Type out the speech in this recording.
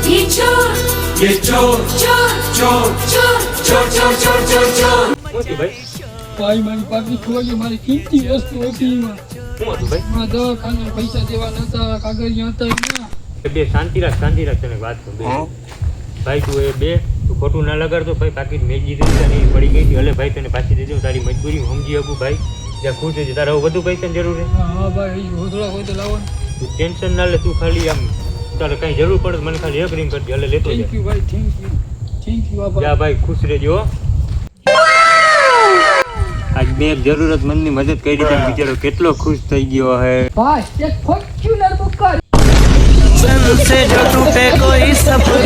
ये चोर चोर चोर चोर चोर चोर चोर चोर મોતી ભાઈ ભાઈ મારી પાકી ખોવાઈ મારી કિંમતી વસ્તુ હતી એમાં શું હતું ભાઈ માં દવાખાને પૈસા દેવા નતા કાગળિયા હતા એના બે શાંતિ રાખ તને વાત કરું બે ભાઈ તું એ બે તું ખોટું ના લગાડતો ભાઈ પાકીટ મેજી દીધી ને પડી ગઈ હતી હલે ભાઈ તને પાછી દેજો તારી મજબૂરી હું સમજી શકું ભાઈ જ્યાં ખુશ છે તારે વધુ પૈસાની જરૂર છે હા ભાઈ હોદળા હોય તો લાવો તું ટેન્શન ના લે તું ખાલી આમ તારે કઈ જરૂર પડે મને ખાલી એક રિંગ કરજે હલે લેતો થેન્ક યુ ભાઈ થેન્ક યુ જા ભાઈ ખુશ રહેજો આજ મેં એક જરૂરતમંદની મદદ કરી તો બિચારો કેટલો ખુશ થઈ ગયો હે ભાઈ એક ફોર્ચ્યુનર બુક કર से जो टूटे कोई सपना